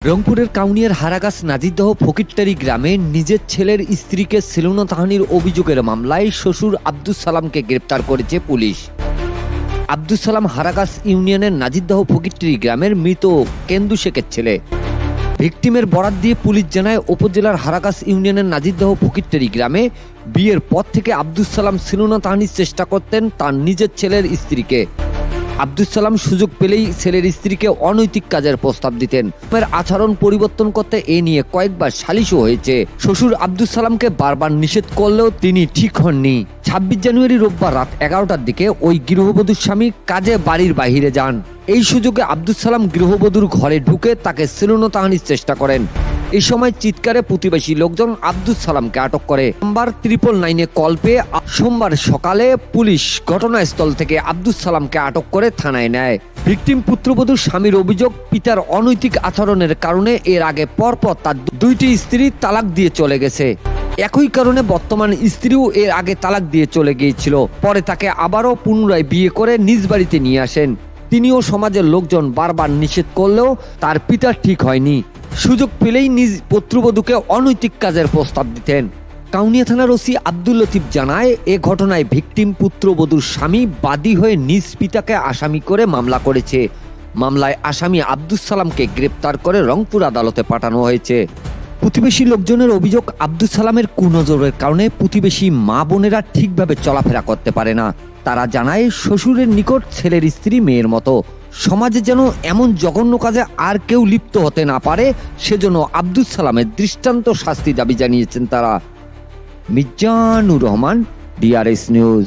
রংপুরের কাউনিয়ার হারাগাছ নাজিরদহ ফকিরটারি গ্রামে নিজের ছেলের স্ত্রীকে শ্লীলতাহানির অভিযোগের মামলায় শ্বশুর আব্দুস সালামকে গ্রেপ্তার করেছে পুলিশ। আব্দুস সালাম হারাগাছ ইউনিয়নের নাজিরদহ ফকিরটারি গ্রামের মৃত কেন্দু শেখের ছেলে। ভিকটিমের বরাত দিয়ে পুলিশ জানায়, উপজেলার হারাগাছ ইউনিয়নের নাজিরদহ ফকিরটারি গ্রামে বিয়ের পর থেকে আব্দুস সালাম শ্লীলতাহানির চেষ্টা করতেন তার নিজের ছেলের স্ত্রীকে। আব্দুস সালাম সুযোগ পেলেই ছেলের স্ত্রীকে অনৈতিক কাজের প্রস্তাব দিতেন। আচরণ পরিবর্তন করতে এ নিয়ে কয়েকবার সালিশও হয়েছে। শ্বশুর আব্দুস সালামকে বারবার নিষেধ করলেও তিনি ঠিক হননি। 26 জানুয়ারি রোববার রাত 11টার দিকে ওই গৃহবধূর স্বামী কাজে বাড়ির বাইরে যান। এই সুযোগে আব্দুস সালাম গৃহবধূর ঘরে ঢুকে তাকে শ্লীলতাহানির চেষ্টা করেন। এই সময় চিৎকারে প্রতিবেশী লোকজন আব্দুস সালামকে আটক করে। নাম্বার 999-এ কল পেয়ে সোমবার সকালে পুলিশ ঘটনাস্থল থেকে আব্দুস সালামকে আটক করে থানায় নেয়। ভিকটিম পুত্রবধূর স্বামীর অভিযোগ, পিতার অনৈতিক আচরণের কারণে এর আগে পরপর তার 2টি স্ত্রী তালাক দিয়ে চলে গেছে। একই কারণে বর্তমান স্ত্রীও এর আগে তালাক দিয়ে চলে গিয়েছিল। পরে তাকে আবারও পুনরায় বিয়ে করে নিজ বাড়িতে নিয়ে আসেন। তিনিও সমাজের লোকজন বারবার নিষেধ করলেও তার পিতা ঠিক হয়নি। সুযোগ পেলেই নিজ পুত্রবধূকে অনৈতিক কাজের প্রস্তাব দিতেন। কাউনিয়া থানার ওসি আব্দুল লতিফ জানায়, এ ঘটনায় ভিকটিম পুত্রবধূর স্বামী বাদী হয়ে নিজ পিতাকে আসামি করে মামলা করেছে। মামলায় আসামি আব্দুস সালামকে গ্রেপ্তার করে রংপুর আদালতে পাঠানো হয়েছে। প্রতিবেশী লোকজনের অভিযোগ, আব্দুস সালামের কুনজরের কারণে প্রতিবেশী মা বোনেরা ঠিকভাবে চলাফেরা করতে পারে না। তারা জানায়, শ্বশুরের নিকট ছেলের স্ত্রী মেয়ের মতো। সমাজে যেন এমন জঘন্য কাজে আর কেউ লিপ্ত হতে না পারে, সেজন্য আব্দুস সালামের দৃষ্টান্ত শাস্তি দাবি জানিয়েছেন তারা। Mizanur Rahman, DRS news.